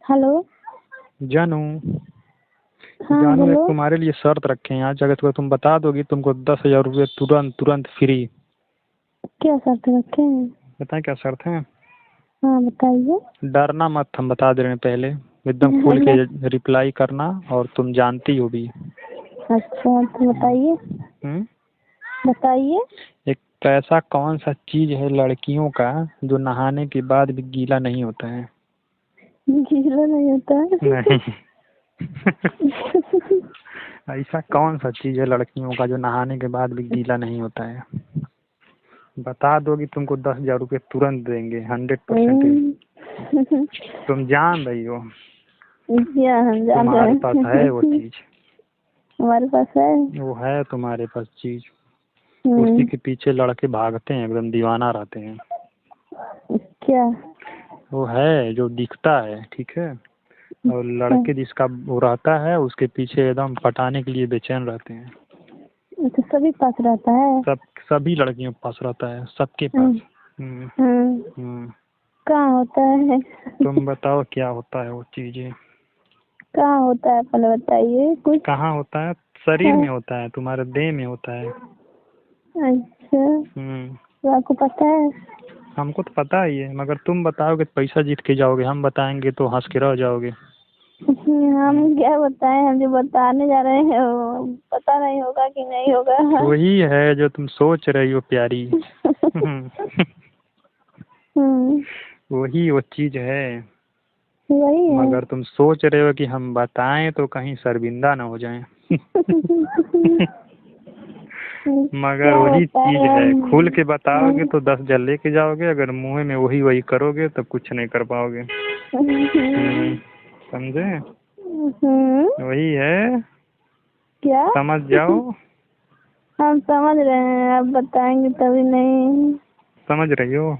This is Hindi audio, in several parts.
हेलो। जानू। हाँ जानू, एक बोलो। तुम्हारे लिए शर्त रखे हैं आज, अगर तुम बता दोगी तुमको 10,000 रुपये तुरंत तुरंत फ्री। क्या शर्त रखे हैं? बताएं क्या शर्त है? हाँ बताइए। डरना मत, हम बता दे रहे हैं पहले। एकदम खुल के रिप्लाई करना, और तुम जानती हो भी। अच्छा तो बताइए। हम्म। बताइए। एक ऐसा कौन सा चीज है लड़कियों का जो नहाने के बाद भी गीला नहीं होता है? गीला नहीं होता है। नहीं। ऐसा कौन सा चीज है लड़कियों का जो नहाने के बाद भी गीला नहीं होता है? बता दोगी तुमको 10,000 रुपये तुरंत देंगे, 100%। तुम जान रही हो, क्या हम जान रहे तुम्हारे पास है वो हैं? चीज। हमारे पास है। वो है तुम्हारे पास चीज। उसी के पीछे लड़के भागते हैं, एकदम दीवाना रहते हैं। क्या? वो है जो दिखता है, ठीक है। और लड़के जिसका वो रहता है उसके पीछे एकदम पटाने के लिए बेचैन रहते हैं। तो सभी पास रहता है। सभी लड़कियों के पास रहता है, सबके पास। कहाँ होता है? तुम बताओ क्या होता है वो चीजें? कहाँ होता है पहले बताइए कुछ। कहाँ होता है? शरीर में होता है, तुम्हारे देह में होता है। अच्छा तो आपको पता है? हमको तो पता ही है, मगर तुम बताओगे तो पैसा जीत के जाओगे, हम बताएंगे तो हंस के रह जाओगे। हम क्या बताएं, हम जो बताने जा रहे हैं वो पता नहीं होगा कि नहीं होगा। वही है जो तुम सोच रही हो प्यारी। वही वो चीज है। वही है। मगर तुम सोच रहे हो कि हम बताएं तो कहीं शर्मिंदा ना हो जाएं। मगर क्या वही होता चीज है? है, खुल के बताओगे तो 10,000 लेके जाओगे, अगर मुंह में वही वही करोगे तो कुछ नहीं कर पाओगे। समझे? वही है, क्या? समझ जाओ। हम समझ रहे हैं, आप बताएंगे तभी नहीं। समझ रही हो?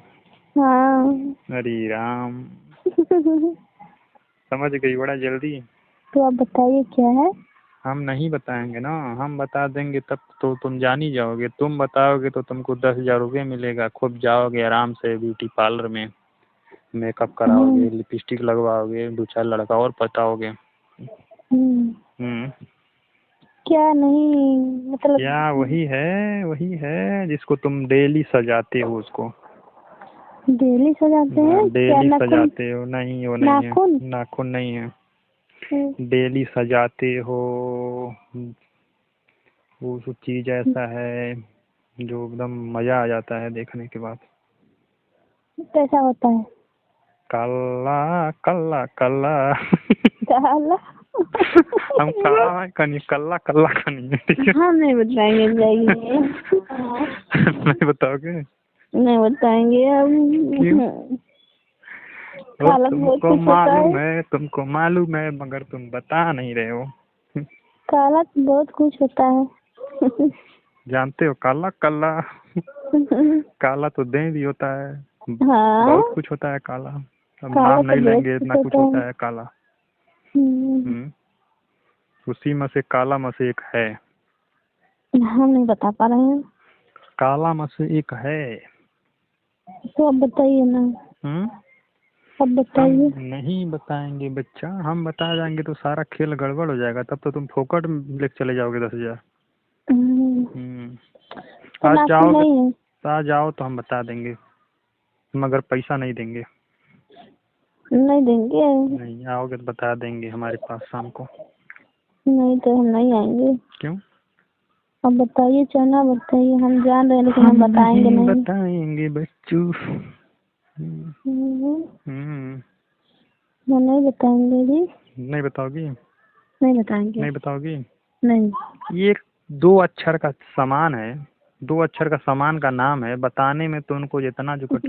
हाँ। अरे राम, समझ गई बड़ा जल्दी। तो आप बताइए क्या है? हम नहीं बताएंगे ना, हम बता देंगे तब तो तुम जान ही जाओगे। तुम बताओगे तो तुमको 10,000 रुपये मिलेगा, खूब जाओगे आराम से ब्यूटी पार्लर में, मेकअप कराओगे, लिपस्टिक लगवाओगे, 2-4 लड़का और पटाओगे। क्या नहीं मतलब? क्या? वही है जिसको तुम डेली सजाते हो उसको। डेली सजाते हैं क्या? डेली नाखून? सजाते हो? नहीं, वो नहीं है। नाखून? नाखून नहीं है। डेली सजाते हो। वो सब चीज ऐसा है जो एकदम मजा आ जाता है देखने के बाद। कैसा होता है? काला कल्ला कल्ला। काला? हम काला कनी कल्ला कल्ला कनी, ठीक है। हाँ नहीं बताएंगे, जाइए। नहीं बताओगे? नहीं बताएंगे क्यों? हम। और काला तो बहुत तुमको कुछ होता मालूम है। है, तुमको मालूम है, मगर तुम बता नहीं रहे हो। काला तो बहुत कुछ होता है। जानते हो काला कल्ला? काला तो देह भी होता है, हाँ। बहुत कुछ होता है काला। अब काला नाम तो नहीं बहुत लेंगे, कुछ इतना कुछ होता है। होता है काला। उसी में से काला में से एक है। हम नहीं बता पा रहे हैं। काला में से एक है। तो अब बताइए ना। अब हम बताइए। नहीं बताएंगे बच्चा, हम बता जाएंगे तो सारा खेल गड़बड़ हो जाएगा, तब तो तुम फोकट में लेके चले जाओगे 10,000। तो आज नाखून जाओगे, नहीं है? आज जाओ तो हम बता देंगे, मगर पैसा नहीं देंगे। नहीं देंगे? नहीं आओगे तो बता देंगे हमारे पास शाम को। नहीं तो हम नहीं आएंगे। क्यों? अब बताइए, चना बताइए, हम जान रहे हैं लेकिन हम बताएंगे नहीं। बताएंगे बच्चू। हम नहीं बताएंगे जी। नहीं बताओगी? नहीं बताएंगे। नहीं बताओगी? नहीं। ये 2 अक्षर का सामान है, 2 अक्षर का सामान का नाम है, बताने में तो उनको जितना जो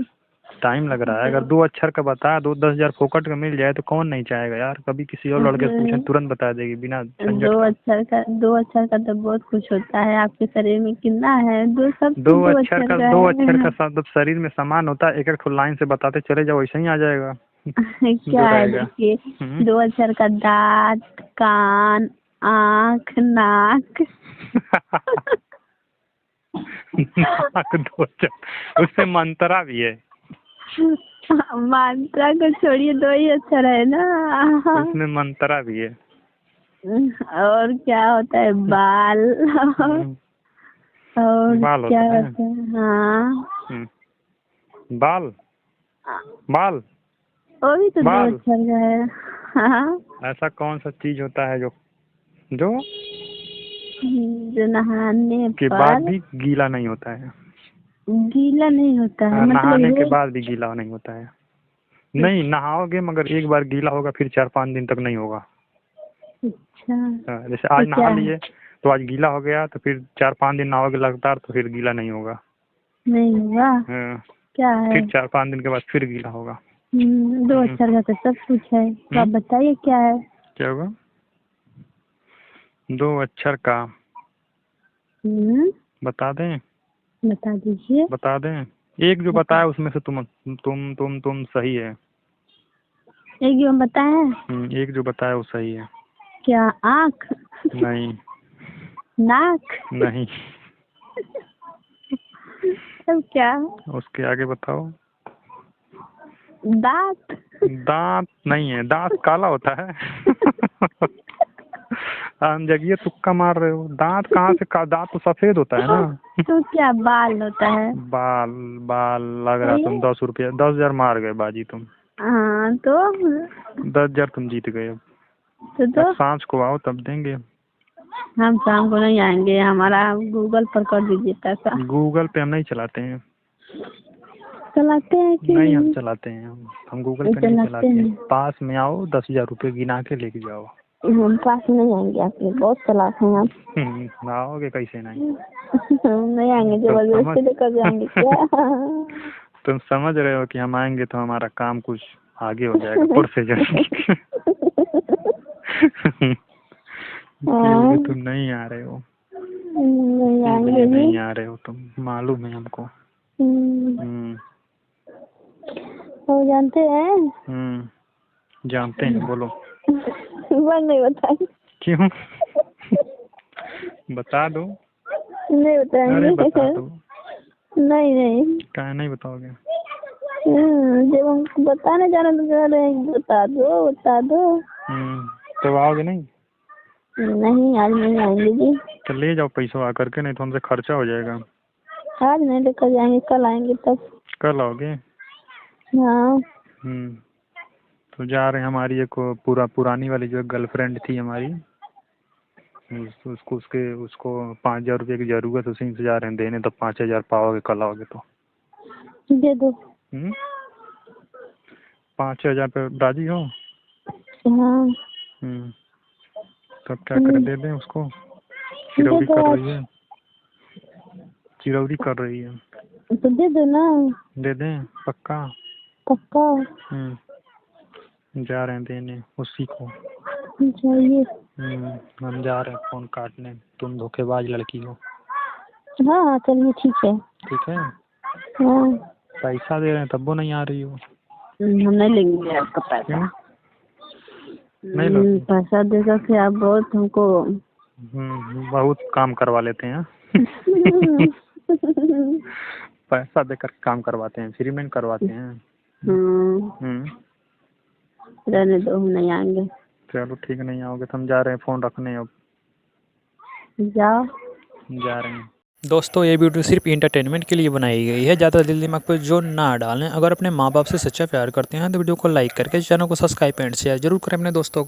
टाइम लग रहा है, अगर 2 अक्षर का बता दो, 10,000 फोकट का मिल जाए तो कौन नहीं चाहेगा यार। कभी किसी और लड़के से पूछें तुरंत बता देगी बिना झंझट का। 2 अक्षर का तो बहुत कुछ होता है। आपके शरीर में कितना है? सब दो चीज दो अक्षर अक्षर का का दो अक्षर है। का शब्द शरीर में सामान होता है, एक एक लाइन से बताते चले जाओ, वैसे ही आ जाएगा जो क्या है रहेगा। देखिए, 2 अक्षर का दांत, कान, आँख, नाक। नाक 2 अक्षर, उससे मंत्रा भी है। मात्रा को छोड़िए, दो ही अक्षर है ना। उसमें मंत्रा भी है। और क्या होता है? बाल। और बाल क्या होता है। होता है? हाँ, बाल। बाल। वो भी तो दो बाल। अक्षर का है। हाँ, ऐसा कौन सा चीज होता है जो जो जो नहाने के बाद पर भी गीला नहीं होता है? गीला नहीं होता है, मतलब नहाने के रोज। बाद भी गीला नहीं होता है। नहीं, नहाओगे मगर एक बार गीला होगा, फिर 4-5 दिन तक नहीं होगा। अच्छा, जैसे तो आज क्या नहा है? लिए तो आज गीला हो गया, तो फिर 4-5 दिन नहाओगे लगातार तो फिर गीला नहीं होगा। नहीं होगा? हाँ, क्या है? फिर 4-5 दिन के बाद फिर गीला होगा। दो अक्षर का तो सब कुछ है, तो आप बताइए क्या है? क्या होगा? 2 अक्षर का बता दें? बता दीजिए। बता दें? एक जो बताया उसमें से तुम सही है। एक जो हम बताए, एक जो बताया वो सही है। क्या? आँख? नहीं। नाक? नहीं। अब क्या? उसके आगे बताओ। दांत? दांत नहीं है, दांत काला होता है। हम जगह तुक्का मार रहे हो। दांत कहाँ से दांत तो सफेद होता है ना। तो क्या बाल होता है? बाल। बाल लग रहा तुम 10 रुपया 10,000 मार गए बाजी तुम। हाँ, तो 10,000 तुम जीत गए। अब तो सांझ को आओ तब देंगे। हम शाम को नहीं आएंगे, हमारा गूगल पर कर दीजिए पैसा। गूगल पे हम नहीं चलाते हैं। चलाते हैं कि नहीं, हम चलाते हैं। हम गूगल पे नहीं चलाते हैं। हैं। पास में आओ, 10,000 रुपये गिना के लेके जाओ। हम पास नहीं आएंगे, आपके बहुत चालाक हैं आप। आओगे कैसे नहीं? नहीं आएंगे, जबरदस्ती लेकर जाएंगे क्या? तुम समझ रहे हो कि हम आएंगे तो हमारा काम कुछ आगे हो जाएगा प्रोसीजर। तुम नहीं आ रहे हो। नहीं आएंगे, नहीं आ रहे हो तुम, मालूम है हमको। तो जानते हैं? जानते हैं, बोलो। बार नहीं बताएंगे। क्यों? बता दो। नहीं बताएंगे। अरे बता दो। नहीं क्या नहीं बताओगे? जब हमको बताने जाना तो कह रहे हैं बता दो। तो आओगे नहीं? नहीं, आज नहीं आएंगे जी। तो ले जाओ पैसा आकर के, नहीं तो हमसे खर्चा हो जाएगा। आज नहीं लेकर जाएंगे, कल आएंगे तब। कल आओगे? हाँ। तो जा रहे हैं। हमारी एक पुरानी वाली जो गर्लफ्रेंड थी हमारी, उसको 5,000 रुपये की जरूरत, उसी से जा रहे हैं देने। तो 5,000 पाओगे कल आओगे तो? दे दो। 5,000 पे राजी हो? हाँ। तब क्या करें, दे दें उसको? चिरौरी कर रही है। तो दे दो ना। दे दें? पक्का? जा रहे हैं देने उसी को। चाहिए। हम जा रहे हैं फोन काटने। तुम धोखेबाज लड़की हो। हाँ, चलिए ठीक है। ठीक है। हाँ। पैसा दे रहे हैं तब वो नहीं आ रही हो। हम नहीं लेंगे आपका पैसा। नहीं लो। पैसा देकर के आप बहुत हमको बहुत काम करवा लेते हैं। पैसा देकर काम करवाते हैं, फ्री में करवाते हैं। रहने दो, हम नहीं आएंगे। चलो ठीक, नहीं आओगे तो हम जा रहे हैं फोन रखने। अब जाओ। जा रहे हैं। दोस्तों, ये वीडियो सिर्फ इंटरटेनमेंट के लिए बनाई गई है। ज़्यादा दिल दिमाग पर जो ना डालें। अगर अपने माँ बाप से सच्चा प्यार करते हैं तो वीडियो को लाइक करके चैनल को सब्सक्राइब एंड शेयर जरूर करें अपने दोस्तों को।